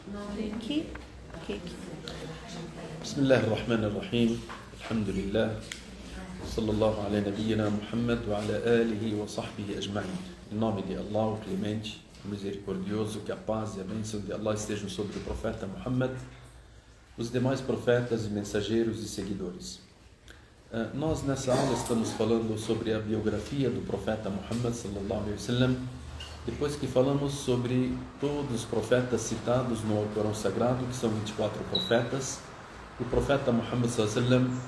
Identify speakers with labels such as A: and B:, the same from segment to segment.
A: Aqui. Aqui.
B: بسم الله الرحمن الرحيم الحمد لله صلى الله على نبينا محمد وعلى آله وصحبه أجمعين. Em nome de Allah, o Clemente, o Misericordioso, que a paz e a bênção de Allah estejam sobre o profeta Muhammad, os demais profetas e mensageiros e seguidores. Nós nessa aula estamos falando sobre a biografia do profeta Muhammad sallallahu alaihi wasallam, depois que falamos sobre todos os profetas citados no Alcorão Sagrado, que são 24 profetas. O profeta Muhammad sallallahu alaihi wasallam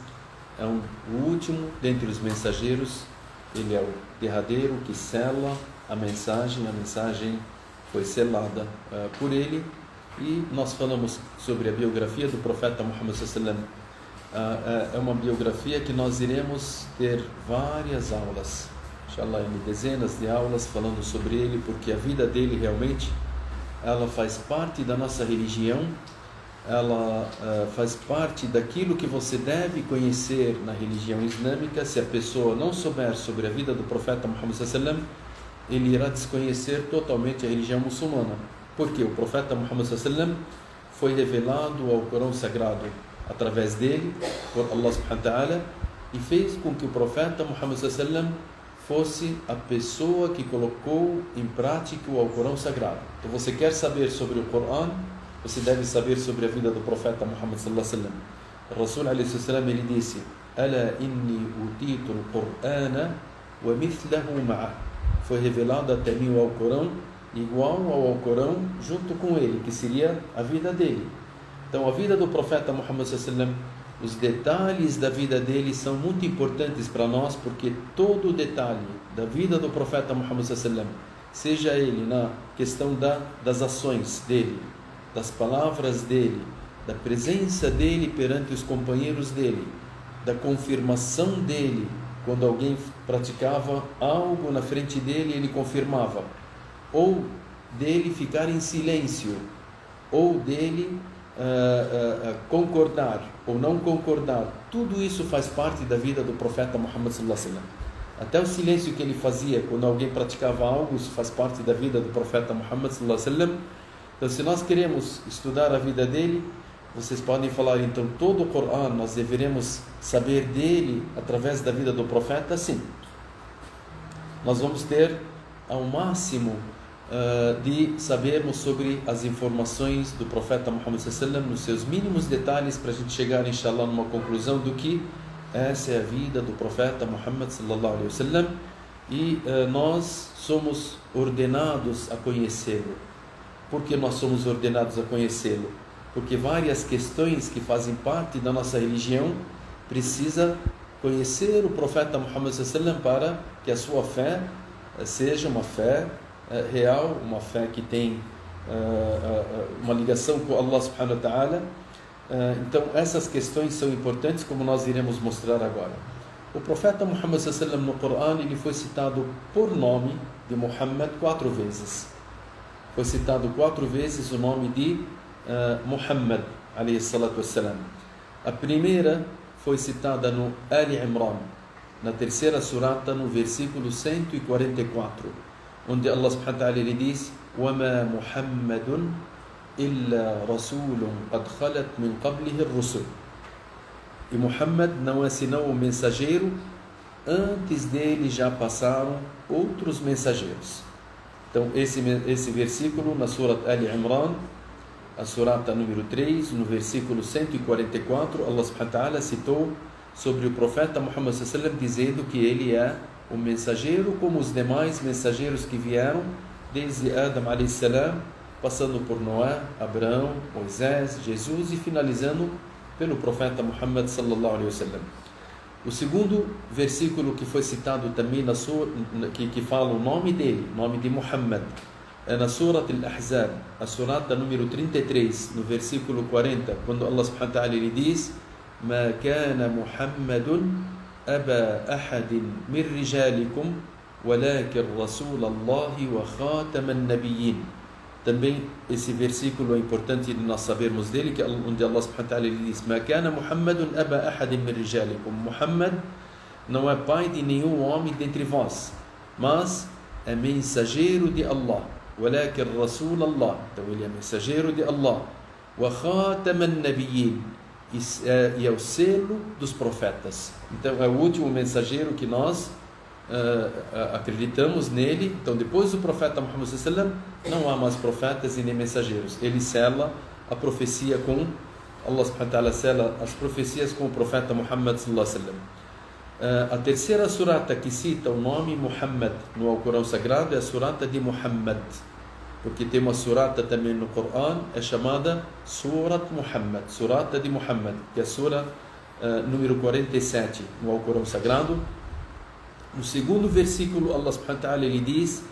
B: é o último dentre os mensageiros, ele é o derradeiro que sela a mensagem foi selada por ele, e nós falamos sobre a biografia do profeta Muhammad sallallahu alaihi wasallam. É uma biografia que nós iremos ter várias aulas, inshallah, dezenas de aulas falando sobre ele, porque a vida dele realmente ela faz parte da nossa religião, ela faz parte daquilo que você deve conhecer na religião islâmica. Se a pessoa não souber sobre a vida do profeta Muhammad sallallahu alaihi wasallam, ele irá desconhecer totalmente a religião muçulmana, porque o profeta Muhammad sallallahu alaihi wasallam foi revelado ao Corão Sagrado através dele por Allah subhanahu wa ta'ala, e fez com que o profeta Muhammad sallallahu alaihi wasallam fosse a pessoa que colocou em prática o Alcorão Sagrado. Então você quer saber sobre o Corão, você deve saber sobre a vida do profeta Muhammad sallallahu alaihi wasallam. O Rasul alaihi wasallam, ele disse: "Ala inni utitu al-Qur'ana wa mithlahu ma'a." Foi revelado até mim o Alcorão, igual ao Alcorão, junto com ele, que seria a vida dele. Então a vida do profeta Muhammad sallallahu alaihi wasallam, os detalhes da vida dele são muito importantes para nós, porque todo o detalhe da vida do profeta Muhammad sallallahu alaihi wasallam, seja ele na questão das ações dele, das palavras dele, da presença dele perante os companheiros dele, da confirmação dele, quando alguém praticava algo na frente dele, ele confirmava, ou dele ficar em silêncio, ou dele concordar ou não concordar. Tudo isso faz parte da vida do profeta Muhammad sallallahu alaihi wasallam. Até o silêncio que ele fazia quando alguém praticava algo, isso faz parte da vida do profeta Muhammad sallallahu alaihi wasallam. Então, se nós queremos estudar a vida dele, vocês podem falar, então todo o Corão nós deveremos saber dele através da vida do profeta? Sim. Nós vamos ter ao máximo de sabermos sobre as informações do profeta Muhammad sallallahu alaihi wasallam nos seus mínimos detalhes, para a gente chegar, inshallah, numa conclusão do que essa é a vida do profeta Muhammad sallallahu alaihi wasallam, e nós somos ordenados a conhecê-lo. Por que nós somos ordenados a conhecê-lo? Porque várias questões que fazem parte da nossa religião precisa conhecer o profeta Muhammad sallallahu alaihi wasallam para que a sua fé seja uma fé real, uma fé que tem uma ligação com Allah subhanahu wa ta'ala. Então essas questões são importantes, como nós iremos mostrar agora. O profeta Muhammad sallallahu alaihi wasallam no Corão, ele foi citado por nome de Muhammad 4 vezes. Foi citado 4 vezes o nome de Muhammad alayhi salatu wassalam. A primeira foi citada no Ali Imran, na terceira surata, no versículo 144, onde Allah subhanahu wa ta'ala ele diz: وَمَا مُحَمَّدٌ إِلَّا رَسُولٌ قَدْ خَلَتْ مِنْ قَبْلِهِ الرُّسُلُ. E Muhammad não é senão o mensageiro, antes dele já passaram outros mensageiros. Então esse versículo na Surat Ali Imran, a surata número 3, no versículo 144, Allah subhanahu wa ta'ala citou sobre o profeta Muhammad sallallahu alaihi wasallam, dizendo que ele é o mensageiro como os demais mensageiros que vieram desde Adam alayhi salam, passando por Noé, Abraão, Moisés, Jesus e finalizando pelo profeta Muhammad sallallahu alaihi wasallam. O segundo versículo que foi citado também na sura, que fala o nome dele, o nome de Muhammad, é na Surat Al-Ahzab, a surata número 33, no versículo 40, quando Allah subhanahu wa ta'ala ele diz: "Ma kana Muhammadun aba ahadin min rijalikum, walakin Rasulallahi wa khataman nabiyyin." Também esse versículo é importante de nós sabermos dele, que onde Allah subhanahu wa ta'ala ele diz: "Ma kana Muhammadun aba ahadin min rijalikum." Muhammad não é pai de nenhum homem dentre vós, mas é mensageiro de Allah. ولكن رسول الله. Então ele é mensageiro de Allah. وخاتم النبيين, e é o selo dos profetas. Então é o último mensageiro que nós acreditamos nele. Então depois do profeta Muhammad sallallahu alaihi wasallam não há mais profetas e nem mensageiros. Ele sela a profecia com Allah subhanahu wa ta'ala, sela as profecias com o profeta Muhammad sallallahu alaihi wasallam. A terceira surata que cita o nome Muhammad no Alcorão Sagrado é a surata de Muhammad, porque tem uma surata também no Corão, é chamada Surat Muhammad, surata de Muhammad, que é a sura número 47 no Alcorão Sagrado. No segundo versículo, Allah subhanahu wa ta'ala ele diz: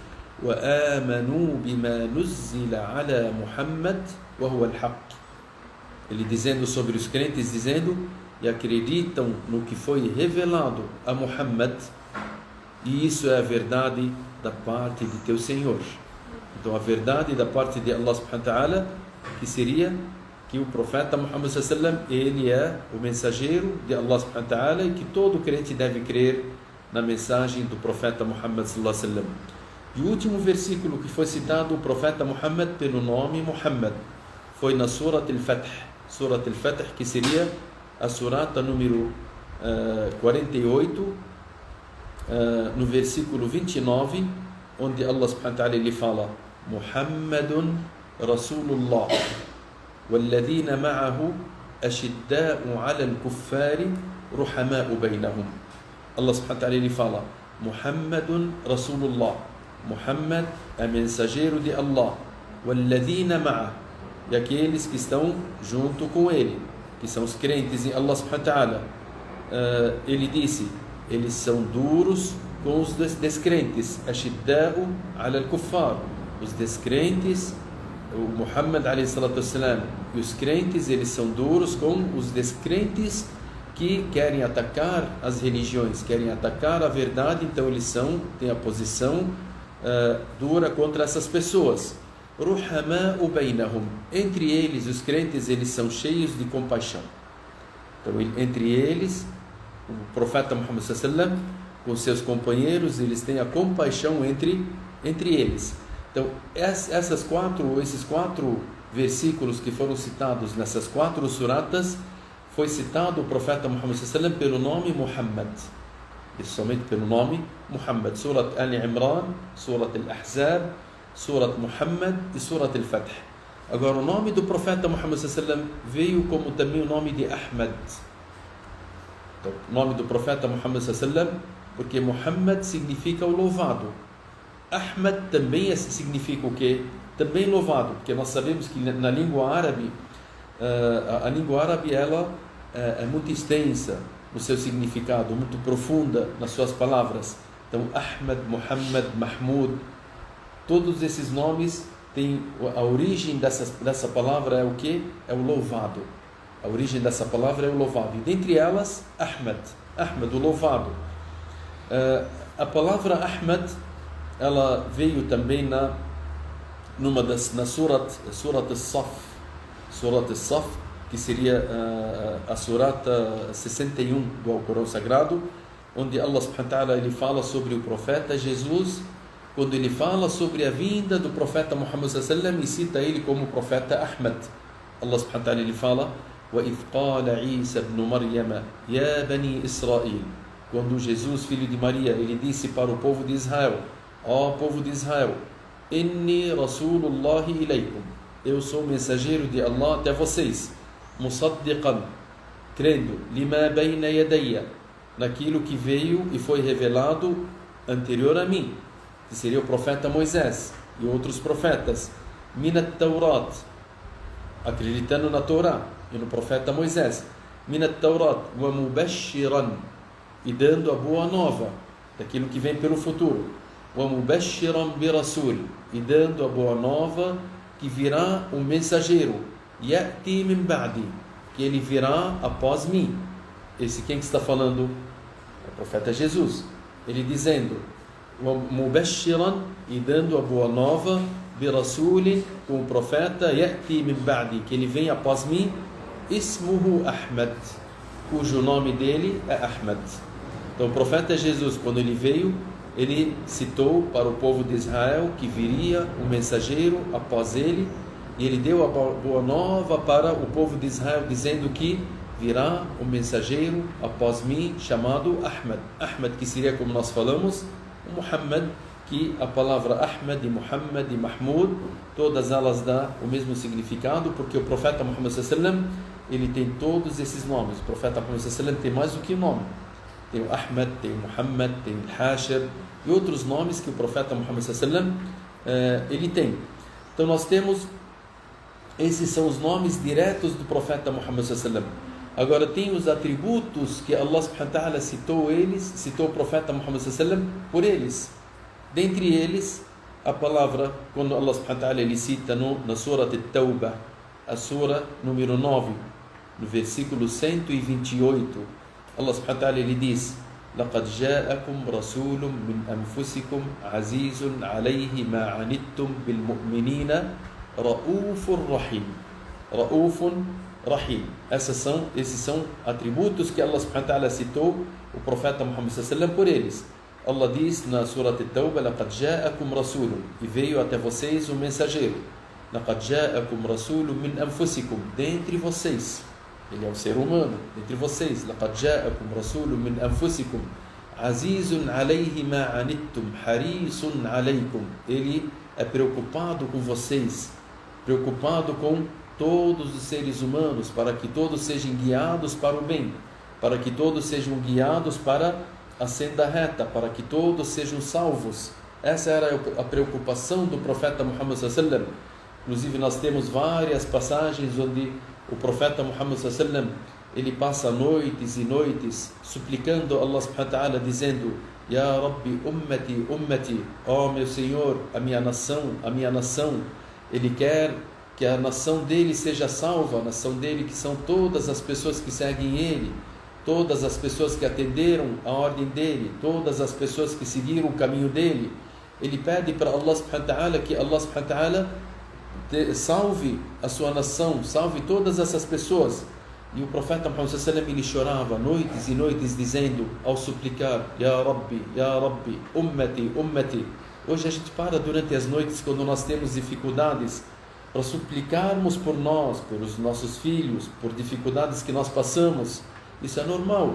B: وَآمَنُوا بِمَا نُزِّلَ عَلَى مُحَمَّدٍ وَهُوَ الْحَقِّ. Ele dizendo sobre os crentes, dizendo: e acreditam no que foi revelado a Muhammad, e isso é a verdade da parte de teu Senhor. Então a verdade da parte de Allah subhanahu wa ta'ala, que seria que o profeta Muhammad sallallahu alaihi wasallam, ele é o mensageiro de Allah subhanahu wa ta'ala, e que todo crente deve crer na mensagem do profeta Muhammad sallallahu alaihi wasallam. E o último versículo que foi citado o profeta Muhammad pelo nome Muhammad foi na Surat al-Fath. Surat al-Fath, que seria a surata número 48, no versículo 29, onde Allah subhanahu wa ta'ala ele fala: Muhammadun Rasulullah والذين معه أشداء على الكفار رحماء بينهم. Allah subhanahu wa ta'ala ele fala: Muhammadun Rasulullah, Muhammad é mensageiro de Allah, والذين معه, e aqueles que estão junto com ele, que são os crentes em Allah subhanahu wa ta'ala. Ele disse: eles são duros com os descrentes. Ashidda'u ala al-kuffar, os descrentes, o Muhammad alayhi salatu wassalam, e os crentes, eles são duros com os descrentes que querem atacar as religiões, querem atacar a verdade. Então eles têm a posição dura contra essas pessoas. Ruhama'u bainahum, entre eles, os crentes, eles são cheios de compaixão. Então entre eles, o profeta Muhammad sallallahu alaihi wasallam, com seus companheiros, eles têm a compaixão entre eles. Então esses quatro versículos que foram citados nessas quatro suratas, foi citado o profeta Muhammad sallallahu alaihi wasallam pelo nome Muhammad, e somente pelo nome Muhammad. Surat Al-Imran, Surat Al-Ahzab, Surat Muhammad e Surat Al-Fath. Agora, o nome do profeta Muhammad sallallahu alaihi wasallam veio como também o nome de Ahmad. Então, o nome do profeta Muhammad sallallahu alaihi wasallam, porque Muhammad significa o louvado. Ahmad também significa o quê? Também louvado, porque nós sabemos que na língua árabe, a língua árabe ela é muito extensa no seu significado, muito profunda nas suas palavras. Então, Ahmad, Muhammad, Mahmud, todos esses nomes têm a origem dessa palavra é o quê? É o louvado. A origem dessa palavra é o louvado. E dentre elas, Ahmad, o louvado. A palavra Ahmad, ela veio também na Surat As-Saf. Surat As-Saf, que seria a surata 61 do Alcorão Sagrado, onde Allah subhanahu wa ta'ala ele fala sobre o profeta Jesus, quando ele fala sobre a vinda do profeta Muhammad sallallahu alaihi wasallam e cita ele como profeta Ahmad. Allah subhanahu wa ta'ala ele fala: وَإِذْ قَالَ عِيسَى بْنُ مَرْيَمَ يَا بَنِي إِسْرَائِيل. Quando Jesus, filho de Maria, ele disse para o povo de Israel: ó povo de Israel, إِنِّي رَسُولُ اللَّهِ إِلَيْكُمْ, eu sou mensageiro de Allah até vocês. مُصَدِّقًا, crendo, لِمَا بَيْنَ يَدَيَّ, naquilo que veio e foi revelado anterior a mim, que seria o profeta Moisés e outros profetas. Minat Taurat, acreditando na Torá e no profeta Moisés. Minat Taurat wa mubashiran, e dando a boa nova daquilo que vem pelo futuro. Wa mubashiran bi rasul, e dando a boa nova que virá um mensageiro. Ya'ti min ba'di, que ele virá após mim. Esse quem que está falando? É o profeta Jesus. Ele dizendo: Mubashiran, e dando a boa nova, bi rasulin, com o profeta, Ya'ti min ba'di, que ele vem após mim, Ismuhu Ahmad, cujo nome dele é Ahmad. Então o profeta Jesus, quando ele veio, ele citou para o povo de Israel que viria um mensageiro após ele, e ele deu a boa nova para o povo de Israel, dizendo que virá um mensageiro após mim chamado Ahmad. Ahmad, que seria, como nós falamos, o Muhammad, que a palavra Ahmad e Muhammad e Mahmud, todas elas dão o mesmo significado, porque o profeta Muhammad sallam, ele tem todos esses nomes. O profeta Muhammad sallam tem mais do que um nome. Tem o Ahmad, tem o Muhammad, tem o Hashir e outros nomes que o profeta Muhammad sallam ele tem. Então nós temos, esses são os nomes diretos do profeta Muhammad sallam. Agora tem os atributos que Allah subhanahu wa ta'ala citou o profeta Muhammad sallam por eles. Dentre eles, a palavra, quando Allah subhanahu wa ta'ala ele cita na Surah At-Tawbah, a Surah número 9, no versículo 128, Allah subhanahu wa ta'ala ele diz: لَقَدْ جَاءَكُمْ رَسُولٌ مِّنْ أَنفُسِكُمْ عَزِيزٌ عَلَيْهِ مَا عَنِتُّمْ بِالْمُؤْمِنِينَ رَؤُوفٌ رَحِيمٌ. رَؤُوفٌ Rahim. Esses são atributos que Allah subhanahu wa ta'ala citou o profeta Muhammad sallallahu por eles. Allah diz na Surah At-Tawbah: لَقَدْ جَاءَكُمْ رَسُولٌ, e veio até vocês um mensageiro. لَقَدْ جَاءَكُمْ رَسُولٌ مِّنْ أَنفُسِكُمْ, dentre vocês. Ele é o ser humano, dentre vocês. لَقَدْ جَاءَكُمْ رَسُولٌ مِّنْ أَنفُسِكُمْ عَزِيزٌ عَلَيْهِ مَا عَنِتُّمْ حَرِيصٌ عَلَيْكُمْ. Ele é preocupado com vocês, preocupado com todos os seres humanos, para que todos sejam guiados para o bem, para que todos sejam guiados para a senda reta, para que todos sejam salvos. Essa era a preocupação do profeta Muhammad sallallahu alaihi wasallam. Inclusive nós temos várias passagens onde o profeta Muhammad sallallahu alaihi wasallam ele passa noites e noites suplicando a Allah subhanahu wa ta'ala, dizendo: Ya Rabbi ummati ummati, ó meu Senhor, a minha nação, a minha nação. Ele quer que a nação dele seja salva, a nação dele que são todas as pessoas que seguem ele, todas as pessoas que atenderam a ordem dele, todas as pessoas que seguiram o caminho dele. Ele pede para Allah subhanahu wa ta'ala que Allah subhanahu wa ta'ala salve a sua nação, salve todas essas pessoas. E o profeta Muhammad sallallahu alaihi wasallam ele chorava noites e noites dizendo, ao suplicar: Ya Rabbi, ummati, ummati. Hoje a gente para durante as noites, quando nós temos dificuldades, para suplicarmos por nós, pelos nossos filhos, por dificuldades que nós passamos. Isso é normal,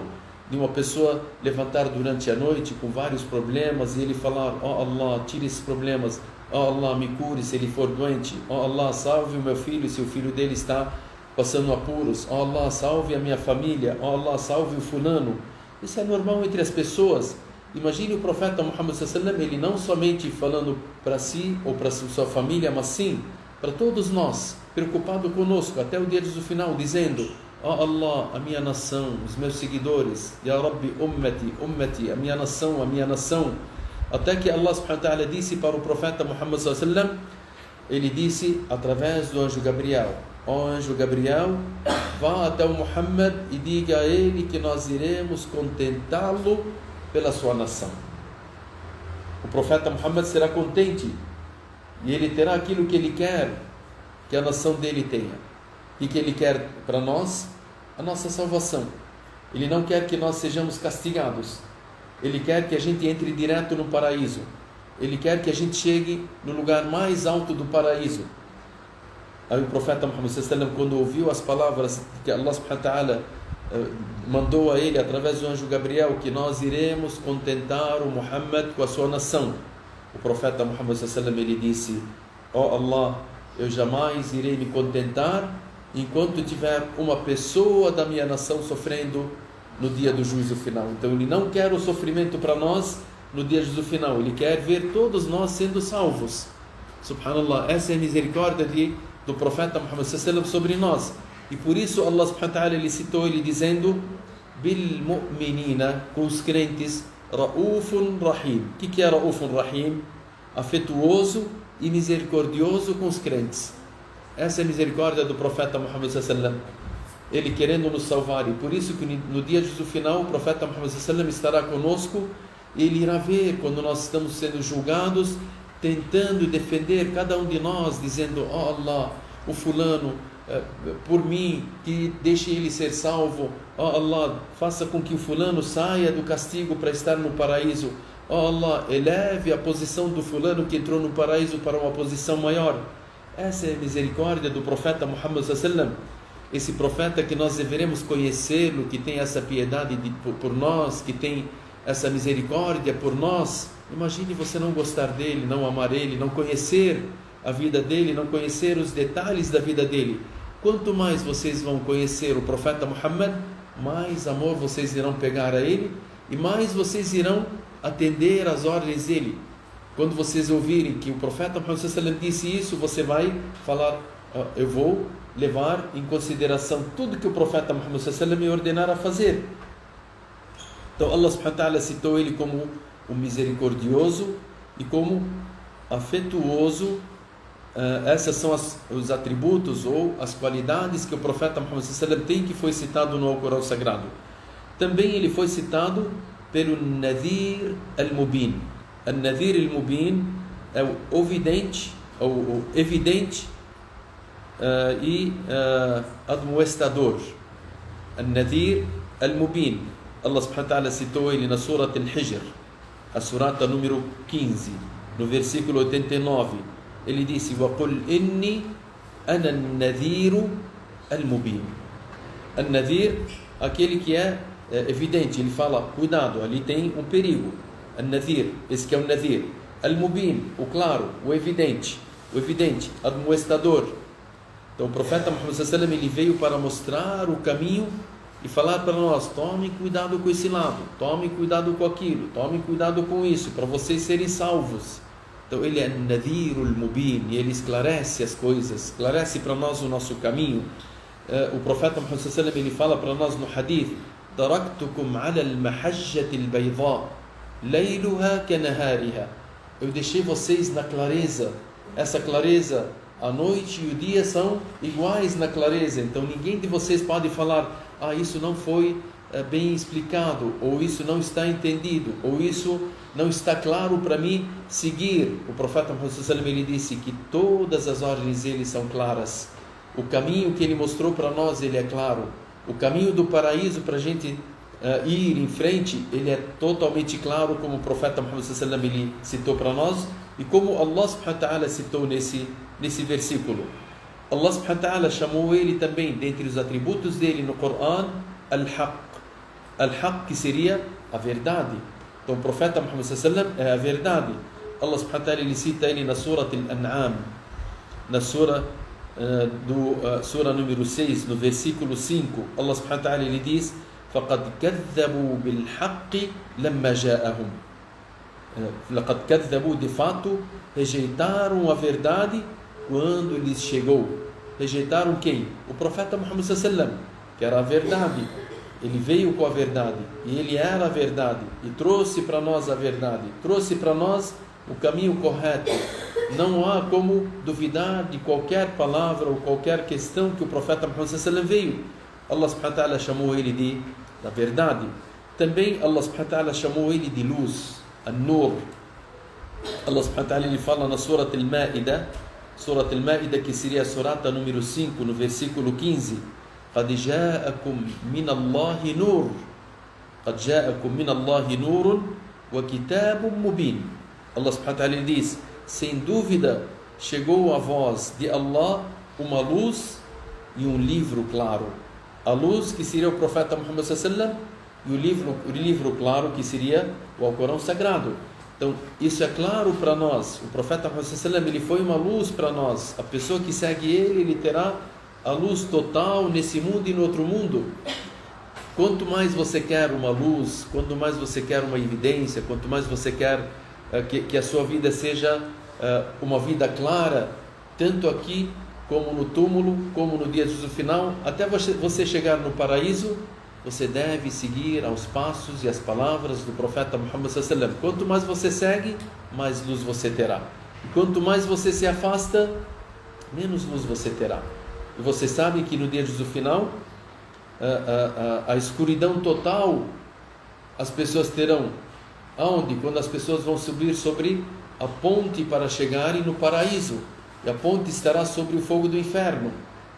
B: de uma pessoa levantar durante a noite com vários problemas e ele falar: ó Allah, tire esses problemas, ó Allah, me cure se ele for doente, ó Allah, salve o meu filho se o filho dele está passando apuros, ó Allah, salve a minha família, ó Allah, salve o fulano. Isso é normal entre as pessoas. Imagine o profeta Muhammad sallallahu alaihi wasallam, ele não somente falando para si ou para sua família, mas sim para todos nós, preocupado conosco até o dia do final, dizendo: ó Allah, a minha nação, os meus seguidores, Ya Rabbi ummati, ummati, a minha nação, a minha nação. Até que Allah subhanahu wa ta'ala disse para o profeta Muhammad sallallahu alaihi wasallam, ele disse através do anjo Gabriel: ó anjo Gabriel, vá até o Muhammad e diga a ele que nós iremos contentá-lo pela sua nação. O profeta Muhammad será contente e ele terá aquilo que ele quer que a nação dele tenha. E que ele quer para nós a nossa salvação. Ele não quer que nós sejamos castigados. Ele quer que a gente entre direto no paraíso. Ele quer que a gente chegue no lugar mais alto do paraíso. Aí o profeta Muhammad sallallahu alaihi wasallam, quando ouviu as palavras que Allah subhanahu wa ta'ala mandou a ele através do anjo Gabriel, que nós iremos contentar o Muhammad com a sua nação, o profeta Muhammad sallallahu alaihi wasallam ele disse: ó Allah, eu jamais irei me contentar enquanto tiver uma pessoa da minha nação sofrendo no dia do juízo final. Então ele não quer o sofrimento para nós no dia do juízo final, ele quer ver todos nós sendo salvos. Subhanallah, essa é a misericórdia do profeta Muhammad sallallahu alaihi wasallam sobre nós. E por isso Allah subhanahu wa ta'ala ele citou ele dizendo: bil mu'minina, com os crentes, Ra'ufun Rahim. O que é Ra'ufun Rahim? Afetuoso e misericordioso com os crentes. Essa é a misericórdia do profeta Muhammad sallallahu alaihi wasallam, ele querendo nos salvar. E por isso que no dia do final o profeta Muhammad sallallahu alaihi wasallam estará conosco. Ele irá ver quando nós estamos sendo julgados, tentando defender cada um de nós, dizendo: ó Allah, o fulano, por mim, que deixe ele ser salvo. Ó Allah, faça com que o fulano saia do castigo para estar no paraíso. Oh Allah, eleve a posição do fulano que entrou no paraíso para uma posição maior. Essa é a misericórdia do profeta Muhammad sallallahu. Esse profeta que nós deveremos conhecê-lo, que tem essa piedade por nós, que tem essa misericórdia por nós. Imagine você não gostar dele, não amar ele, não conhecer a vida dele, não conhecer os detalhes da vida dele. Quanto mais vocês vão conhecer o profeta Muhammad, mais amor vocês irão pegar a ele e mais vocês irão atender às ordens dele. Quando vocês ouvirem que o profeta Muhammad sallallahu alaihi wasallam disse isso, você vai falar: eu vou levar em consideração tudo que o profeta Muhammad sallallahu alaihi wasallam me ordenar a fazer. Então Allah subhanahu wa ta'ala citou ele como o misericordioso e como afetuoso. Essas são os atributos ou as qualidades que o profeta Muhammad sallallahu alaihi wasallam tem, que foi citado no Alcorão Sagrado. Também ele foi citado pelo Nadir al-Mubin. Al-Nadir al-Mubin é o vidente, o evidente e admoestador. Al-Nadir al-Mubin. Allah subhanahu wa ta'ala citou ele na Surat al-Hijr, a surata número 15, no versículo 89. Ele disse: وَقُلْ إِنِّي أَنَا النَّذِيرُ الْمُبِينُ. Al-Nadir, aquele que é evidente. Ele fala: cuidado, ali tem um perigo. Al-Nadir, esse que é o Nadir. Al-Mubin, o claro, o evidente, admoestador. Então o profeta Muhammad sallallahu alaihi wasallam, ele veio para mostrar o caminho e falar para nós: tomem cuidado com esse lado, tomem cuidado com aquilo, tomem cuidado com isso, para vocês serem salvos. Então ele é Nadirul Mubin, e ele esclarece as coisas, esclarece para nós o nosso caminho. O profeta Muhammad sallallahu alaihi wasallam, ele fala para nós no hadith: taraktukum ala al-mahajjati al-bayda layluha kanahariha. Eu deixei vocês na clareza. Essa clareza, a noite e o dia são iguais na clareza. Então ninguém de vocês pode falar: isso não foi bem explicado, ou isso não está entendido, ou isso não está claro para mim seguir. O profeta Muhammad sallallahu alaihi wasallam, ele disse que todas as ordens dele são claras. O caminho que ele mostrou para nós, ele é claro. O caminho do paraíso para a gente ir em frente, ele é totalmente claro, como o profeta Muhammad sallallahu alaihi wasallam, ele citou para nós, e como Allah subhanahu wa ta'ala citou nesse versículo. Allah subhanahu wa ta'ala chamou ele também, dentre os atributos dele no Coran, Al-Haq. Al-Haq, que seria a verdade. Então o profeta Muhammad sallallahu alaihi wasallam é a verdade. Allah subhanahu wa ta'ala, ele cita ele na Surah Al-An'am, na Surah número 6, no versículo 5. Allah subhanahu wa ta'ala, ele diz: فَقَدْ كَذَّبُوا بِالْحَقِّ لَمَّا جَاءَهُمْ. لَقَدْ كَذَّبُوا, de fato, rejeitaram a verdade quando lhes chegou. Rejeitaram quem? O profeta Muhammad sallallahu alaihi wasallam, que era a verdade. Ele veio com a verdade, e ele era a verdade, e trouxe para nós a verdade, trouxe para nós o caminho correto. Não há como duvidar de qualquer palavra ou qualquer questão que o profeta Muhammad sallallahu alaihi wasallam veio. Allah subhanahu wa ta'ala chamou ele da verdade. Também Allah subhanahu wa ta'ala chamou ele de luz, An-Nur. Allah subhanahu wa ta'ala, ele fala na Surat Al-Ma'idah, que seria a surata número 5, no versículo 15: قَدْ جَاءَكُمْ مِنَ اللَّهِ نُورٌ قَدْ جَاءَكُمْ مِنَ اللَّهِ نُورٌ وَكِتَابٌ مُبِينٌ. Allah subhanahu wa ta'ala, ele diz: sem dúvida chegou a vós de Allah uma luz e um livro claro. A luz, que seria o profeta Muhammad sallallahu alaihi wasallam, e o livro claro, que seria o Alcorão Sagrado. Então isso é claro para nós. O profeta Muhammad sallallahu alaihi wasallam, ele foi uma luz para nós. A pessoa que segue ele terá a luz total nesse mundo e no outro mundo. Quanto mais você quer uma luz, quanto mais você quer uma evidência, quanto mais você quer que a sua vida seja uma vida clara, tanto aqui como no túmulo, como no dia do final, até você chegar no paraíso, você deve seguir aos passos e as palavras do profeta Muhammad sallallahu alaihi wasallam. Quanto mais você segue, mais luz você terá. E quanto mais você se afasta, menos luz você terá. E você sabe que no dia do final, a escuridão total, as pessoas terão. Aonde? Quando as pessoas vão subir sobre a ponte para chegarem no paraíso. E a ponte estará sobre o fogo do inferno.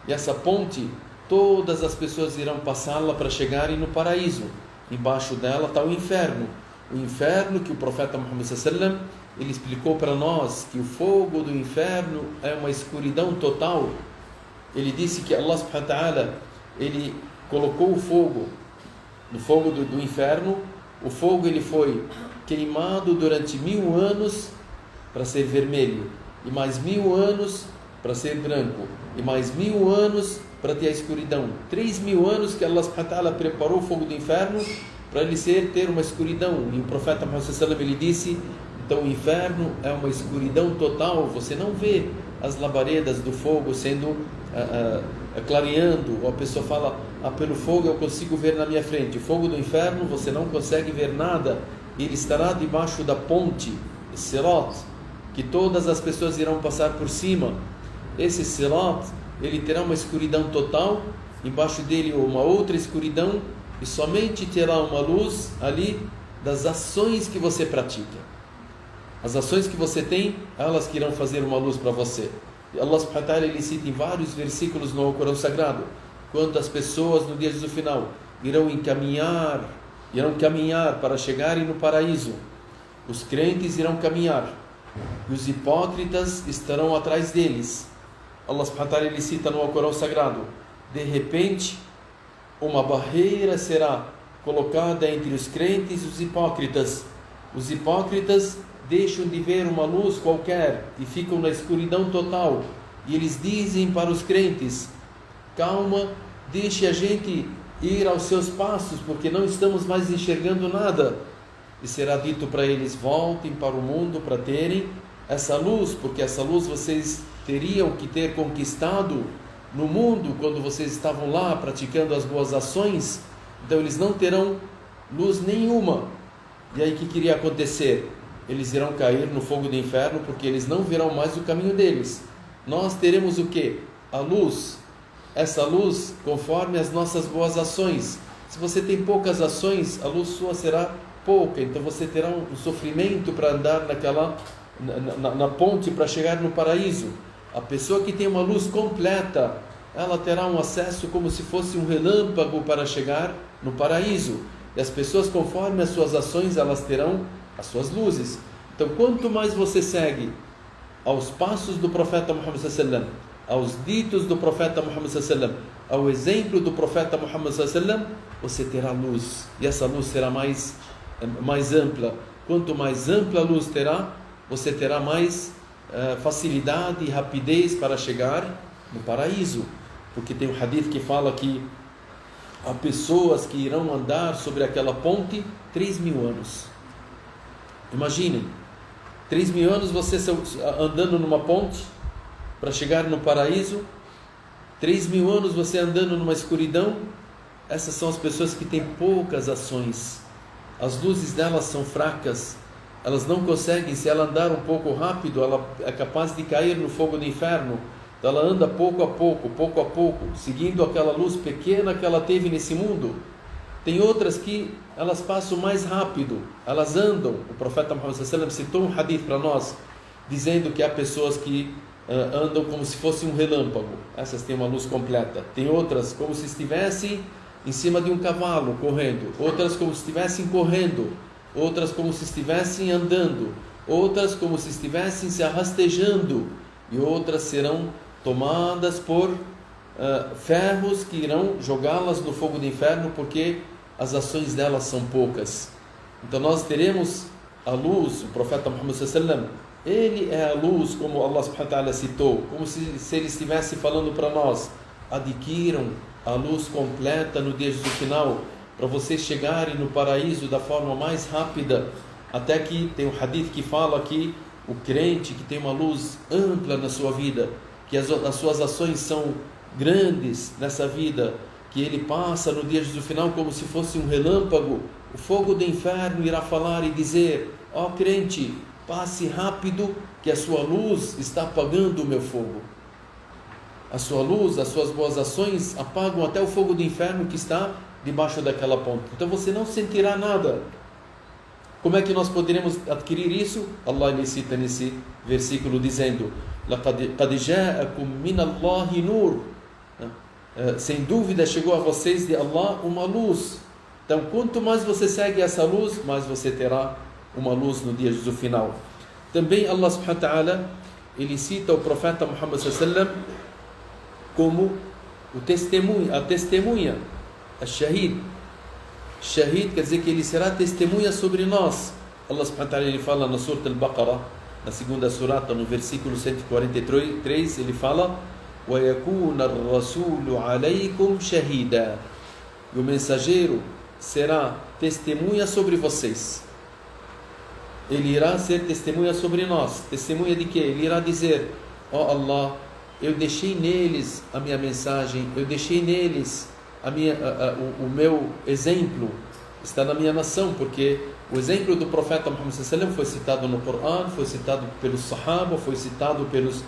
B: E essa ponte, todas as pessoas irão passá-la para chegarem no paraíso. Embaixo dela está o inferno. o inferno, que o profeta Muhammad sallam, ele explicou para nós que o fogo do inferno é uma escuridão total. Ele disse que Allah subhanahu wa ta'ala, ele colocou o fogo, no fogo do inferno, o fogo ele foi queimado durante 1000 anos para ser vermelho, e mais 1000 anos para ser branco, e mais 1000 anos para ter a escuridão. 3000 anos que Allah subhanahu wa ta'ala preparou o fogo do inferno para ele ter uma escuridão. E o profeta Muhammad sallallahu alaihi wasallam, ele disse, então o inferno é uma escuridão total, você não vê as labaredas do fogo sendo clareando, ou a pessoa fala, pelo fogo eu consigo ver na minha frente. O fogo do inferno você não consegue ver nada, ele estará debaixo da ponte, Sirat, que todas as pessoas irão passar por cima. Esse Sirat, ele terá uma escuridão total, embaixo dele uma outra escuridão, e somente terá uma luz ali das ações que você pratica. As ações que você tem, elas que irão fazer uma luz para você. E Allah subhanahu wa ta'ala, ele cita em vários versículos no Corão Sagrado, quando as pessoas no dia do final irão caminhar para chegarem no paraíso. Os crentes irão caminhar e os hipócritas estarão atrás deles. Allah subhanahu wa ta'ala, ele cita no Corão Sagrado, de repente uma barreira será colocada entre os crentes e os hipócritas. Os hipócritas deixam de ver uma luz qualquer e ficam na escuridão total, e eles dizem para os crentes, calma, deixe a gente ir aos seus passos, porque não estamos mais enxergando nada. E será dito para eles, voltem para o mundo para terem essa luz, porque essa luz vocês teriam que ter conquistado no mundo quando vocês estavam lá praticando as boas ações. Então eles não terão luz nenhuma. E aí o que iria acontecer? Eles irão cair no fogo do inferno, porque eles não verão mais o caminho deles. Nós teremos o quê? A luz. Essa luz conforme as nossas boas ações. Se você tem poucas ações, a luz sua será pouca, então você terá um sofrimento para andar na ponte para chegar no paraíso. A pessoa que tem uma luz completa, ela terá um acesso como se fosse um relâmpago para chegar no paraíso. E as pessoas, conforme as suas ações, elas terão as suas luzes. Então, quanto mais você segue aos passos do profeta Muhammad sallallahu alaihi wasallam, aos ditos do profeta Muhammad sallallahu alaihi wasallam, ao exemplo do profeta Muhammad sallallahu alaihi wasallam, você terá luz. E essa luz será mais ampla. Quanto mais ampla a luz terá, você terá mais facilidade e rapidez para chegar no paraíso. Porque tem um hadith que fala que há pessoas que irão andar sobre aquela ponte 3000 anos. Imaginem, 3000 anos você andando numa ponte para chegar no paraíso, 3000 anos você andando numa escuridão. Essas são as pessoas que têm poucas ações. As luzes delas são fracas, elas não conseguem, se ela andar um pouco rápido, ela é capaz de cair no fogo do inferno. Então ela anda pouco a pouco, seguindo aquela luz pequena que ela teve nesse mundo. Tem outras que elas passam mais rápido, elas andam. O profeta Muhammad sallallahu alaihi wasallam citou um hadith para nós, dizendo que há pessoas que andam como se fosse um relâmpago. Essas têm uma luz completa. Tem outras como se estivessem em cima de um cavalo correndo, outras como se estivessem correndo, outras como se estivessem andando, outras como se estivessem se arrastejando, e outras serão tomadas por ferros que irão jogá-las no fogo do inferno, porque as ações delas são poucas. Então nós teremos a luz. O profeta Muhammad sallallahu alaihi wasallam, ele é a luz, como Allah subhanahu wa ta'ala citou, como se ele estivesse falando para nós, adquiram a luz completa no dia do final, para vocês chegarem no paraíso da forma mais rápida. Até que tem um hadith que fala que o crente que tem uma luz ampla na sua vida, que as suas ações são grandes nessa vida, que ele passa no dia do final como se fosse um relâmpago, o fogo do inferno irá falar e dizer, ó crente, passe rápido, que a sua luz está apagando o meu fogo. A sua luz, as suas boas ações apagam até o fogo do inferno que está debaixo daquela ponte. Então você não sentirá nada. Como é que nós poderemos adquirir isso? Allah lhe cita nesse versículo dizendo, لَقَدْ جَاءَكُمْ مِنَ اللَّهِ نُورٌ. Sem dúvida chegou a vocês de Allah uma luz. Então, quanto mais você segue essa luz, mais você terá uma luz no dia do final. Também Allah subhanahu wa ta'ala, ele cita o profeta Muhammad sallam como o testemunha, a testemunha, a shahid. Shahid quer dizer que ele será testemunha sobre nós. Allah subhanahu wa ta'ala, ele fala na Surah Al-Baqarah, na segunda surata, no versículo 143, ele fala: وَيَكُونَ الرَّسُولُ عَلَيْكُمْ شَهِيدًا. E o mensageiro será testemunha sobre vocês. Ele irá ser testemunha sobre nós. Testemunha de quê? Ele irá dizer: ó Allah, eu deixei neles a minha mensagem, eu deixei neles o meu exemplo, está na minha nação, porque o exemplo do profeta Muhammad sallallahu alaihi wasallam foi citado no Corão, foi citado pelos Sahaba, foi citado pelos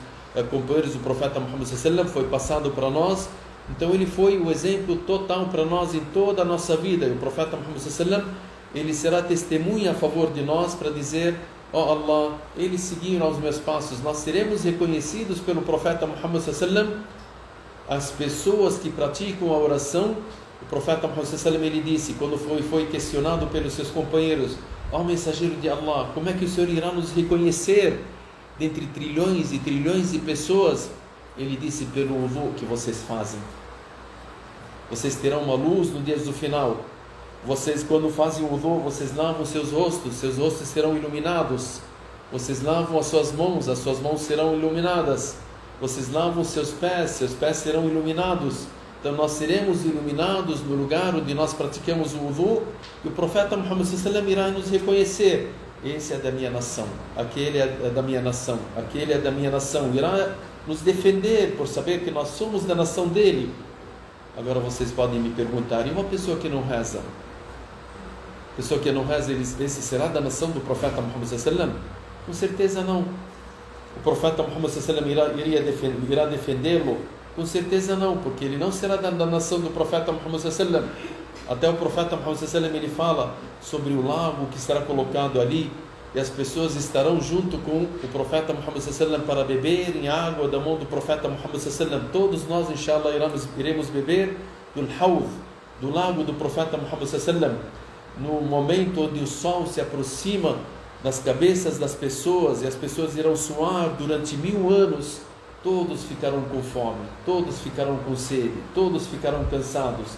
B: companheiros do profeta Muhammad sallallahu alaihi wasallam, foi passado para nós. Então ele foi o exemplo total para nós em toda a nossa vida. E o profeta Muhammad sallallahu alaihi wasallam, ele será testemunha a favor de nós para dizer: ó Allah, eles seguiram os meus passos. Nós seremos reconhecidos pelo profeta Muhammad sallallahu alaihi wasallam. As pessoas que praticam a oração, o profeta Muhammad sallallahu alaihi wasallam, ele disse, quando foi questionado pelos seus companheiros: ó mensageiro de Allah, como é que o Senhor irá nos reconhecer dentre trilhões e trilhões de pessoas? Ele disse: pelo wudu que vocês fazem. Vocês terão uma luz no dia do final. Vocês, quando fazem o wudu, vocês lavam seus rostos serão iluminados. Vocês lavam as suas mãos serão iluminadas. Vocês lavam seus pés serão iluminados. Então nós seremos iluminados no lugar onde nós praticamos o wudu, e o profeta Muhammad sallallahu alaihi wasallam irá nos reconhecer: esse é da minha nação, aquele é da minha nação, aquele é da minha nação. Irá nos defender por saber que nós somos da nação dele. Agora vocês podem me perguntar: e uma pessoa que não reza? Pessoa que não reza, esse será da nação do profeta Muhammad sallallahu alaihi wasallam? Com certeza não. O profeta Muhammad sallallahu alaihi wasallam irá defendê-lo? Com certeza não, porque ele não será da nação do profeta Muhammad sallallahu alaihi wasallam. Até o profeta Muhammad sallallahu alaihi wasallam, ele fala sobre o lago que será colocado ali, e as pessoas estarão junto com o profeta Muhammad sallallahu alaihi wasallam para beberem água da mão do profeta Muhammad sallallahu alaihi wasallam. Todos nós, inshallah, iremos beber do Hawd, do lago do profeta Muhammad sallallahu alaihi wasallam. No momento onde o sol se aproxima das cabeças das pessoas e as pessoas irão suar durante 1000 anos, todos ficarão com fome, todos ficarão com sede, todos ficarão cansados.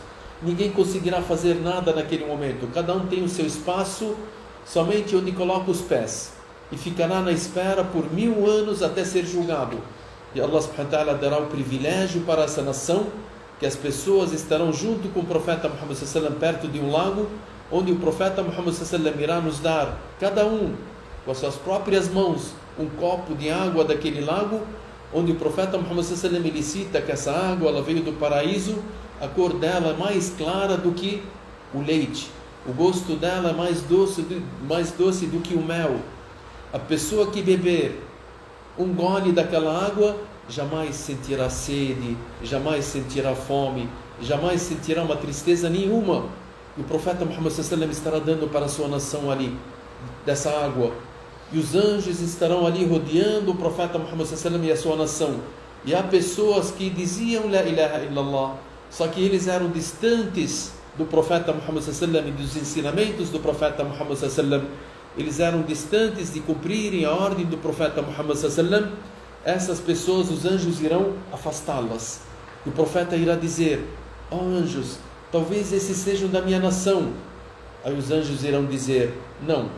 B: Ninguém conseguirá fazer nada naquele momento. Cada um tem o seu espaço, somente onde coloca os pés, e ficará na espera por 1000 anos até ser julgado. E Allah subhanahu wa ta'ala dará o privilégio para essa nação, que as pessoas estarão junto com o profeta Muhammad sallallahu alaihi wasallam perto de um lago, onde o profeta Muhammad sallallahu alaihi wasallam irá nos dar, cada um com as suas próprias mãos, um copo de água daquele lago, onde o profeta Muhammad sallallahu alaihi wasallam, ele cita que essa água, ela veio do paraíso, a cor dela é mais clara do que o leite, o gosto dela é mais doce do que o mel. A pessoa que beber um gole daquela água jamais sentirá sede, jamais sentirá fome, jamais sentirá uma tristeza nenhuma. E o profeta Muhammad sallallahu alaihi wasallam estará dando para a sua nação ali dessa água, e os anjos estarão ali rodeando o profeta Muhammad sallallahu alaihi wasallam e a sua nação. E há pessoas que diziam La ilaha illallah, só que eles eram distantes do profeta Muhammad sallallahu alaihi wasallam e dos ensinamentos do profeta Muhammad sallallahu alaihi wasallam. Eles eram distantes de cumprirem a ordem do profeta Muhammad sallallahu alaihi wasallam. Essas pessoas, os anjos irão afastá-las. E o profeta irá dizer: ó anjos, talvez esses sejam da minha nação. Aí os anjos irão dizer: não,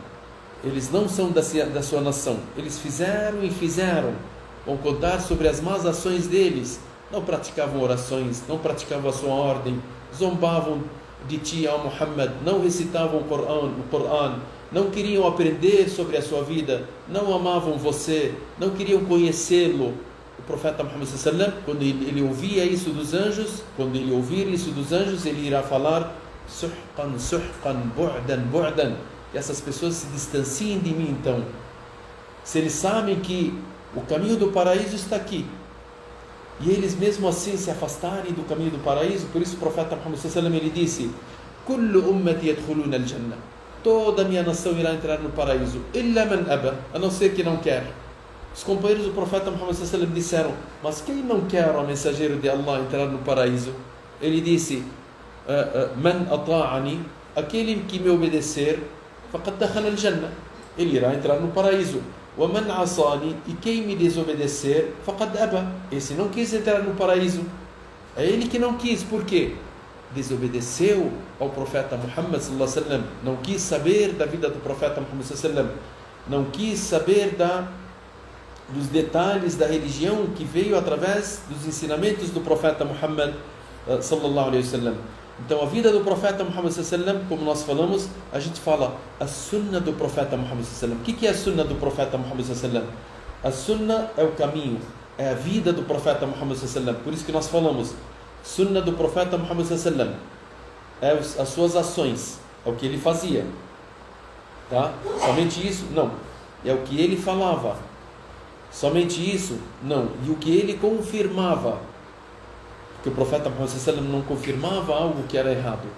B: eles não são da sua nação. Eles fizeram e fizeram. Vão contar sobre as más ações deles. Não praticavam orações, não praticavam a sua ordem, zombavam de ti, ó Muhammad, não recitavam o Corão, não queriam aprender sobre a sua vida, não amavam você, não queriam conhecê-lo. O profeta Muhammad sallallahu alaihi wasallam, quando ele ouvia isso dos anjos, quando ele ouvir isso dos anjos, ele irá falar: suhqan, suhqan, bu'dan, bu'dan. Que essas pessoas se distanciem de mim. Então, se eles sabem que o caminho do paraíso está aqui, e eles mesmo assim se afastarem do caminho do paraíso, por isso o profeta Muhammad sallallahu alaihi wasallam, ele disse: kullu ummati yadkhuluna al-jannah, toda a minha nação irá entrar no paraíso, illa man aba, a não ser que não quer. Os companheiros do profeta Muhammad sallallahu alaihi wasallam disseram: mas quem não quer, o mensageiro de Allah, entrar no paraíso? Ele disse: man ata'ani aquele que me obedecer, faqad dakhala al-jannah, ele irá entrar no paraíso. Wa man asani, e quem me desobedecer, faqad aba, esse não quis entrar no paraíso. É ele que não quis, por quê? Desobedeceu ao profeta Muhammad sallallahu alaihi wasallam, não quis saber da vida do profeta Muhammad sallallahu alaihi wasallam, não quis saber dos detalhes da religião que veio através dos ensinamentos do profeta Muhammad sallallahu alaihi wasallam. Então a vida do profeta Muhammad sallallahu alaihi wasallam, como nós falamos, a gente fala a sunna do profeta Muhammad sallallahu alaihi wasallam. O que é a sunna do profeta Muhammad sallallahu alaihi wasallam? A sunna é o caminho, é a vida do profeta Muhammad sallallahu alaihi wasallam. Por isso que nós falamos sunna do profeta Muhammad sallallahu alaihi wasallam, é as suas ações, é o que ele fazia, tá? Somente isso? Não. É o que ele falava. Somente isso? Não. E o que ele confirmava? Porque o profeta Muhammad sallallahu alaihi wasallam não confirmava algo que era errado.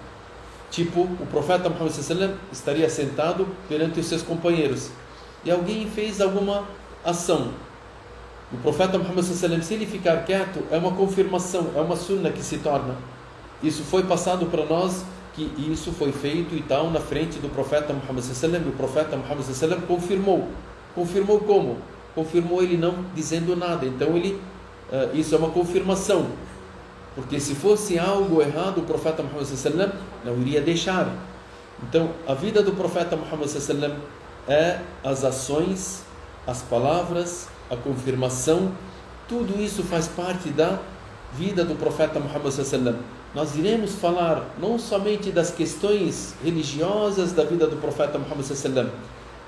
B: Tipo, o profeta Muhammad sallallahu alaihi wasallam estaria sentado perante os seus companheiros e alguém fez alguma ação. O profeta Muhammad sallallahu alaihi wasallam, se ele ficar quieto, é uma confirmação, é uma sunna que se torna. Isso foi passado para nós, que isso foi feito e tal, na frente do profeta Muhammad sallallahu alaihi wasallam, e o profeta Muhammad sallallahu alaihi wasallam confirmou. Confirmou como? Confirmou ele não dizendo nada. Então isso é uma confirmação. Porque se fosse algo errado, o profeta Muhammad sallallahu alaihi wasallam não iria deixar. Então, a vida do profeta Muhammad sallallahu alaihi wasallam é as ações, as palavras, a confirmação, tudo isso faz parte da vida do profeta Muhammad sallallahu alaihi wasallam. Nós iremos falar não somente das questões religiosas da vida do profeta Muhammad sallallahu alaihi wasallam,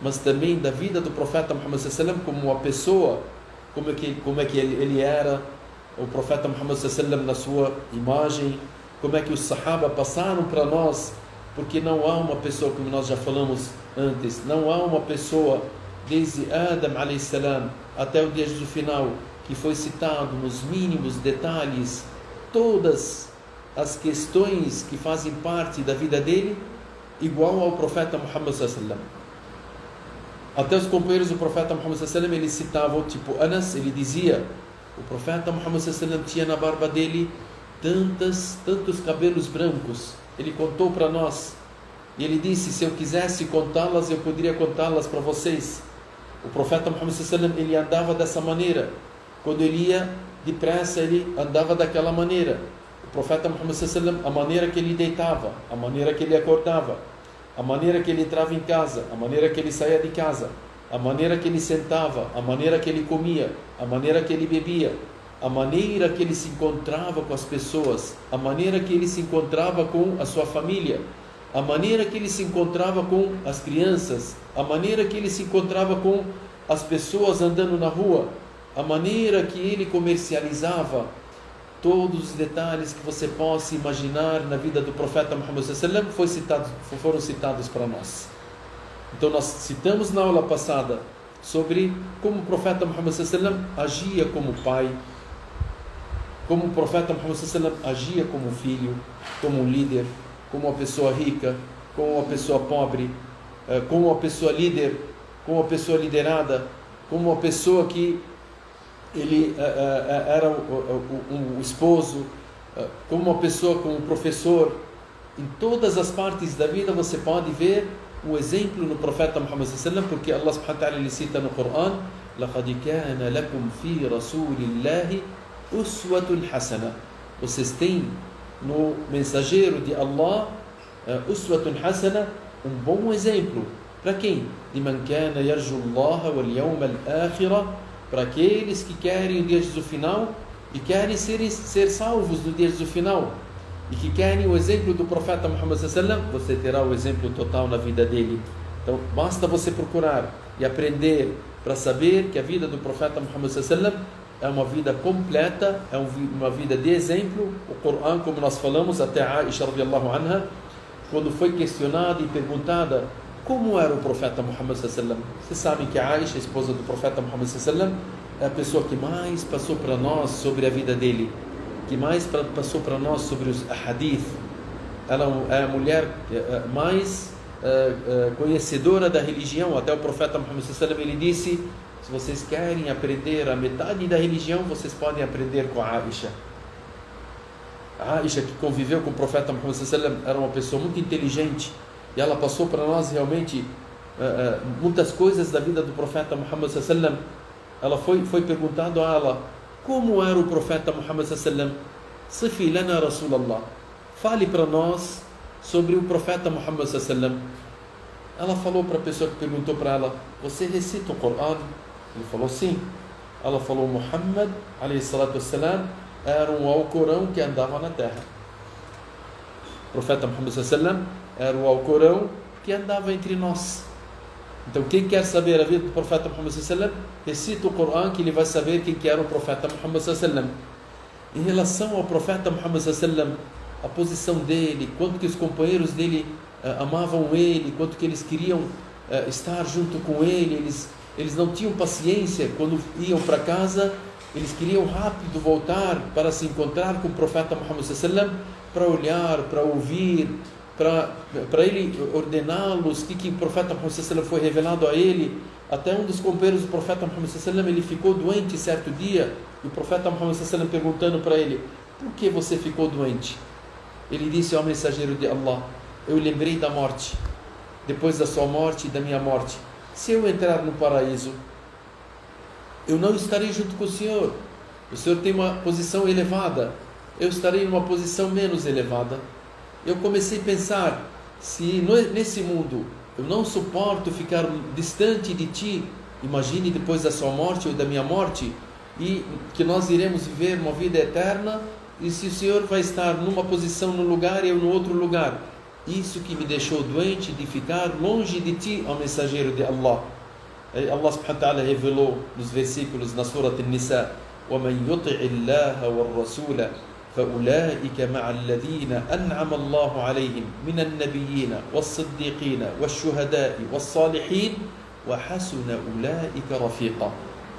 B: mas também da vida do profeta Muhammad sallallahu alaihi wasallam como uma pessoa, como é que ele era, o profeta Muhammad sallallahu alaihi wasallam na sua imagem, como é que os sahaba passaram para nós, porque não há uma pessoa, como nós já falamos antes, não há uma pessoa desde Adam alayhi salam até o dia do final que foi citado nos mínimos detalhes todas as questões que fazem parte da vida dele, igual ao profeta Muhammad sallallahu alaihi wasallam. Até os companheiros do profeta Muhammad sallallahu alaihi wasallam, eles citavam, tipo Anas, ele dizia, o profeta Muhammad sallallahu alaihi wasallam tinha na barba dele tantos cabelos brancos. Ele contou para nós, e ele disse, se eu quisesse contá-las, eu poderia contá-las para vocês. O profeta Muhammad sallallahu alaihi wasallam, ele andava dessa maneira. Quando ele ia depressa, ele andava daquela maneira. O profeta Muhammad sallallahu alaihi wasallam, a maneira que ele deitava, a maneira que ele acordava, a maneira que ele entrava em casa, a maneira que ele saía de casa, a maneira que ele sentava, a maneira que ele comia, a maneira que ele bebia, a maneira que ele se encontrava com as pessoas, a maneira que ele se encontrava com a sua família, a maneira que ele se encontrava com as crianças, a maneira que ele se encontrava com as pessoas andando na rua, a maneira que ele comercializava, todos os detalhes que você possa imaginar na vida do profeta Muhammad sallallahu alaihi wasallam foram citados para nós. Então nós citamos na aula passada sobre como o profeta Muhammad sallallahu alaihi wasallam agia como pai, como o profeta Muhammad sallallahu alaihi wasallam agia como filho, como um líder, como uma pessoa rica, como uma pessoa pobre, como uma pessoa líder, como uma pessoa liderada, como uma pessoa que ele era um esposo, como uma pessoa, como um professor. Em todas as partes da vida você pode ver um exemplo no profeta Muhammad sallallahu alaihi wasallam, porque Allah subhanahu wa ta'ala ele cita no Coran, لَقَدْ كَانَ لَكُمْ فِي رَسُولِ اللَّهِ أُسْوَةٌ حَسَنَةٌ. Vocês têm no mensageiro de Allah uswatun hasana, um bom exemplo. Para quem? لِمَنْ كَانَ يَرْجُو اللَّهَ وَالْيَوْمَ الْآخِرَةِ, para aqueles que querem o dia do final e querem ser salvos no dia do final e que querem o exemplo do profeta Muhammad sallallahu alaihi wasallam, você terá o exemplo total na vida dele. Então basta você procurar e aprender para saber que a vida do profeta Muhammad sallallahu alaihi wasallam é uma vida completa, é uma vida de exemplo. O Coran, como nós falamos, até Aisha radiyallahu anha, quando foi questionada e perguntada como era o profeta Muhammad sallallahu alaihi wasallam, vocês sabem que a Aisha, a esposa do profeta Muhammad sallallahu alaihi wasallam, é a pessoa que mais passou para nós sobre a vida dele, que mais passou para nós sobre os hadith. Ela é a mulher mais conhecedora da religião. Até o profeta Muhammad sallallahu alaihi wasallam, ele disse, se vocês querem aprender a metade da religião, vocês podem aprender com a Aisha. Aisha, que conviveu com o profeta Muhammad sallallahu alaihi wasallam, era uma pessoa muito inteligente e ela passou para nós realmente muitas coisas da vida do profeta Muhammad sallallahu alaihi wasallam. Ela foi perguntado a ela como era o profeta Muhammad sallallahu alaihi wasallam. Sifi lana Rasulallah, fale para nós sobre o profeta Muhammad sallallahu alaihi wasallam. Ela falou para a pessoa que perguntou para ela: você recita o Corão? Ele falou sim. Ela falou: Muhammad alayhi salatu wassalam era um Alcorão que andava na terra. O profeta Muhammad sallallahu alaihi wasallam era o Alcorão que andava entre nós. Então quem quer saber a vida do profeta Muhammad sallallahu alaihi wasallam, recita o Corão que ele vai saber quem que era o profeta Muhammad sallallahu alaihi wasallam. Em relação ao profeta Muhammad sallallahu alaihi wasallam, a posição dele, quanto que os companheiros dele amavam ele, quanto que eles queriam estar junto com ele, eles não tinham paciência quando iam para casa, eles queriam rápido voltar para se encontrar com o profeta Muhammad sallallahu alaihi wasallam, para olhar, para ouvir, para ele ordená-los, que o profeta Muhammad sallallahu alaihi wasallam foi revelado a ele. Até um dos companheiros do profeta Muhammad sallallahu alaihi wasallam, ele ficou doente certo dia, e o profeta Muhammad sallallahu alaihi wasallam perguntando para ele: por que você ficou doente? Ele disse ao mensageiro de Allah: eu lembrei da morte, depois da sua morte e da minha morte. Se eu entrar no paraíso, eu não estarei junto com o Senhor. O Senhor tem uma posição elevada, eu estarei em uma posição menos elevada. Eu comecei a pensar, se nesse mundo eu não suporto ficar distante de ti, imagine depois da sua morte ou da minha morte, e que nós iremos viver uma vida eterna, e se o Senhor vai estar numa posição no lugar e eu no outro lugar. Isso que me deixou doente de ficar longe de ti, ó mensageiro de Allah. Allah subhanahu wa ta'ala revelou nos versículos na Surah An-Nisa: وَمَنْ يُطِعِ اللَّهَ وَالرَّسُولَ فَأُولَٰئِكَ مَعَ الَّذِينَ أَنْعَمَ اللَّهُ عَلَيْهِمْ مِنَ النَّبِيِّينَ وَالصِّدِّيقِينَ وَالشُّهَدَاءِ وَالصَّالِحِينَ وَحَسُنَ أُولَٰئِكَ رَفِيقًا.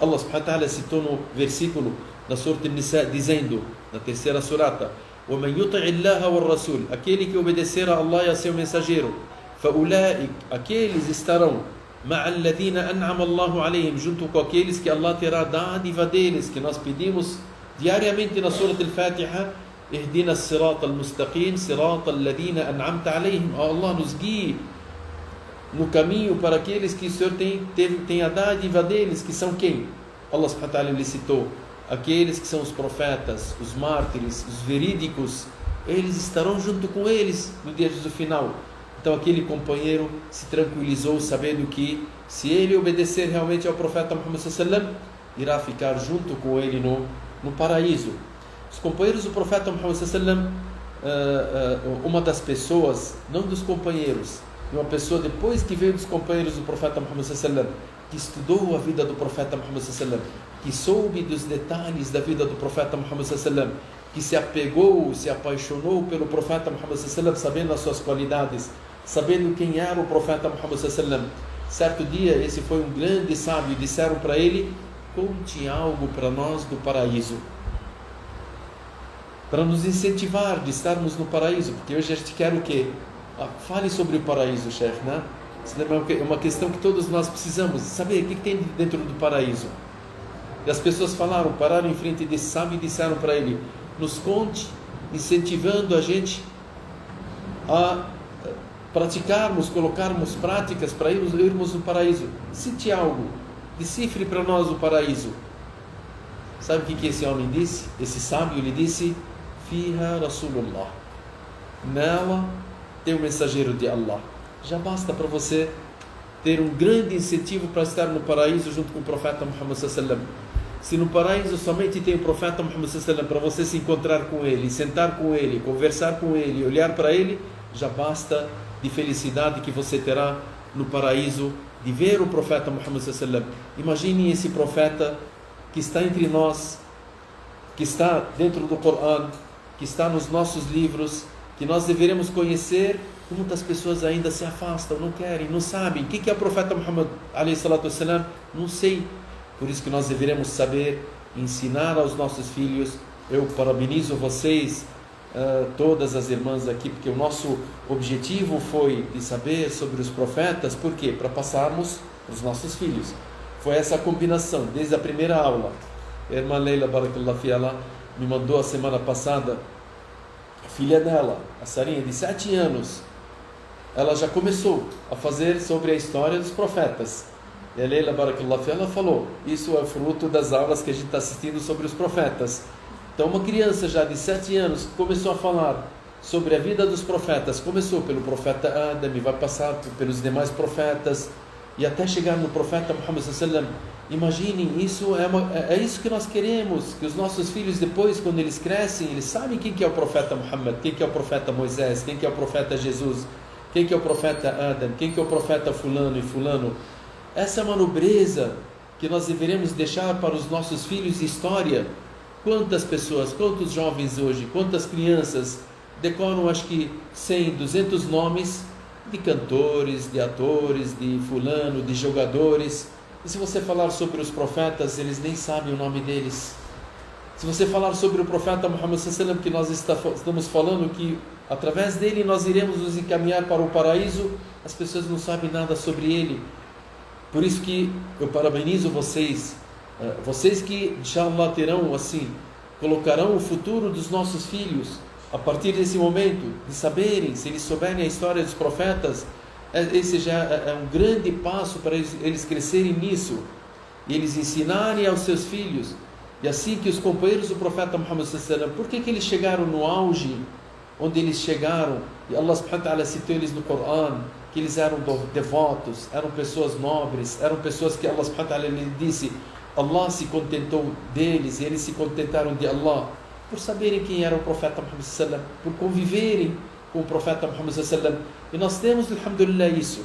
B: Allah subhanahu wa ta'ala citou no versículo na Surah An-Nisa dizendo, na terceira surata: وَمَنْ يُطِعِ اللَّهَ وَالرَّسُولَ, aquele que obedecer a Allah e a seu mensageiro, فَأُولَٰئِكَ, aqueles estarão, مَعَ الَّذِينَ أَنْعَمَ اللَّهُ عَلَيْهِمْ, junto com aqueles que Allah terá dádiva deles, que nós pedimos diariamente na Surah Al-Fatiha: اهدنا الصراط المستقيم صراط الذين أنعمت عليهم. Allah nos guie no caminho para aqueles que o Senhor tem a dádiva deles, que são quem? Allah subhanahu wa ta'ala lhe citou aqueles que são os profetas, os mártires, os verídicos. Eles estarão junto com eles no dia do final. Então aquele companheiro se tranquilizou sabendo que se ele obedecer realmente ao profeta Muhammad sallallahu alaihi wasallam, irá ficar junto com ele no paraíso. Os companheiros do profeta Muhammad sallallahu alaihi wasallam, uma das pessoas, não dos companheiros, uma pessoa depois que veio dos companheiros do profeta Muhammad sallallahu alaihi wasallam, que estudou a vida do profeta Muhammad sallallahu alaihi wasallam, que soube dos detalhes da vida do profeta Muhammad sallallahu alaihi wasallam, que se apegou, se apaixonou pelo profeta Muhammad sallallahu alaihi wasallam, sabendo as suas qualidades, sabendo quem era o profeta Muhammad sallallahu alaihi wasallam. Certo dia, esse foi um grande sábio, disseram para ele: conte algo para nós do paraíso, para nos incentivar de estarmos no paraíso, porque hoje a gente quer o quê? Fale sobre o paraíso, chefe, né? Isso é uma questão que todos nós precisamos saber, o que tem dentro do paraíso. E as pessoas pararam em frente desse sábio e disseram para ele: nos conte, incentivando a gente a praticarmos, colocarmos práticas para irmos no paraíso. Cite algo, decifre para nós o paraíso. Sabe o que esse homem disse? Esse sábio lhe disse: Fiha Rasulullah, nela tem o mensageiro de Allah. Já basta para você ter um grande incentivo para estar no paraíso junto com o profeta Muhammad sallallahu alaihi wasallam. Se no paraíso somente tem o profeta Muhammad sallallahu alaihi wasallam para você se encontrar com ele, sentar com ele, conversar com ele, olhar para ele, já basta de felicidade que você terá no paraíso de ver o profeta Muhammad sallallahu alaihi wasallam. Imagine esse profeta que está entre nós, que está dentro do Corão, que está nos nossos livros, que nós deveremos conhecer. Muitas pessoas ainda se afastam, não querem, não sabem. O que é o profeta Muhammad alayhi salatu wassalam? Não sei. Por isso que nós deveremos saber, ensinar aos nossos filhos. Eu parabenizo vocês, todas as irmãs aqui, porque o nosso objetivo foi de saber sobre os profetas. Por quê? Para passarmos para os nossos filhos. Foi essa combinação, desde a primeira aula. A irmã Leila Barakallahu fi, ela me mandou a semana passada filha dela, a Sarinha, de 7 anos, ela já começou a fazer sobre a história dos profetas. E a Leila Barakallahu Fiha, ela falou, isso é fruto das aulas que a gente está assistindo sobre os profetas. Então uma criança já de 7 anos começou a falar sobre a vida dos profetas, começou pelo profeta Adam e vai passar pelos demais profetas e até chegar no profeta Muhammad sallallahu alaihi wasallam. Imaginem, isso é isso que nós queremos, que os nossos filhos depois, quando eles crescem, eles sabem quem que é o profeta Muhammad, quem que é o profeta Moisés, quem que é o profeta Jesus, quem que é o profeta Adam, quem que é o profeta fulano e fulano. Essa é uma nobreza que nós deveremos deixar para os nossos filhos de história. Quantas pessoas, quantos jovens hoje, quantas crianças decoram, acho que 100, 200 nomes de cantores, de atores, de fulano, de jogadores. E se você falar sobre os profetas, eles nem sabem o nome deles. Se você falar sobre o profeta Muhammad sallallahu alaihi wasallam, que nós estamos falando que através dele nós iremos nos encaminhar para o paraíso, as pessoas não sabem nada sobre ele. Por isso que eu parabenizo vocês, vocês que, inshallah, terão assim, colocarão o futuro dos nossos filhos a partir desse momento, de saberem, se eles souberem a história dos profetas, esse já é um grande passo para eles crescerem nisso, e eles ensinarem aos seus filhos. E assim que os companheiros do profeta Muhammad sallallahu alaihi wasallam, por que eles chegaram no auge onde eles chegaram? E Allah subhanahu wa ta'ala citou eles no Corão, que eles eram devotos, eram pessoas nobres, eram pessoas que Allah subhanahu wa ta'ala lhe disse, Allah se contentou deles, e eles se contentaram de Allah, por saberem quem era o profeta Muhammad sallallahu alaihi wasallam, por conviverem com o profeta Muhammad sallallahu alaihi wasallam. E nós temos, alhamdulillah, isso.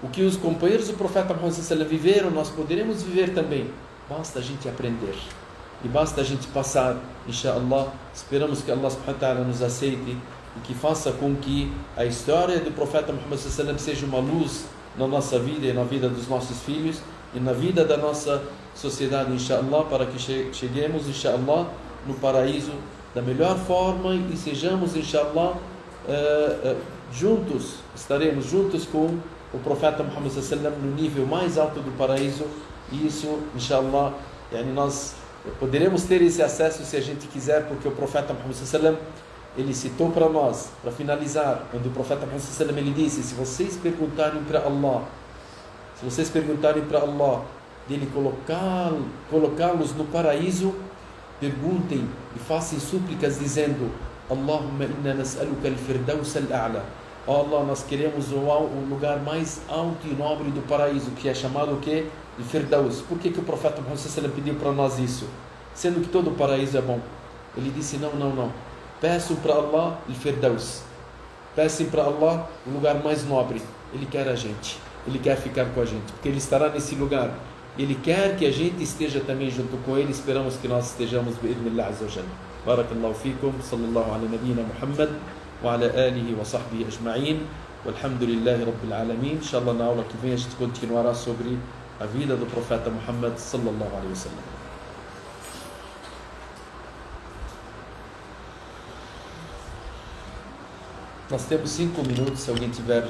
B: O que os companheiros do profeta Muhammad sallallahu alaihi wasallam viveram, nós poderemos viver também. Basta a gente aprender. E basta a gente passar, inshallah. Esperamos que Allah subhanahu wa ta'ala nos aceite e que faça com que a história do profeta Muhammad sallallahu alaihi wasallam seja uma luz na nossa vida e na vida dos nossos filhos e na vida da nossa sociedade, inshallah, para que cheguemos, inshallah, no paraíso da melhor forma e sejamos, inshallah, juntos, estaremos juntos com o profeta Muhammad sallallahu alaihi wasallam no nível mais alto do paraíso. E isso, inshallah, nós poderemos ter esse acesso se a gente quiser, porque o profeta Muhammad sallallahu alaihi wasallam, ele citou para nós, para finalizar, quando o profeta Muhammad sallallahu alaihi wasallam, ele disse, se vocês perguntarem para Allah dele colocá-los no paraíso, perguntem e façam súplicas dizendo, Allahumma inna nas'aluka al-firdaus al-a'la. Oh Allah, nós queremos o lugar mais alto e nobre do paraíso, que é chamado o quê? Al-Firdaus. Por que o profeta Muhammad sallallahu alaihi wasallam pediu para nós isso? Sendo que todo o paraíso é bom. Ele disse, não. Peçam para Allah al-Firdaus. Peçam para Allah o lugar mais nobre. Ele quer a gente. Ele quer ficar com a gente, porque Ele estará nesse lugar. Ele quer que a gente esteja também junto com Ele. Esperamos que nós estejamos bi'idhnillah azza wa jalla. Barakallahu fikum. Sallallahu ala nabiyyina Muhammad wa ala alihi wa sahbihi ajma'in. Walhamdulillahi rabbil alamin. Inshallah, na aula que vem a gente continuará sobre a vida do profeta Muhammad sallallahu alaihi wasallam. Nós temos 5 minutos, se alguém tiver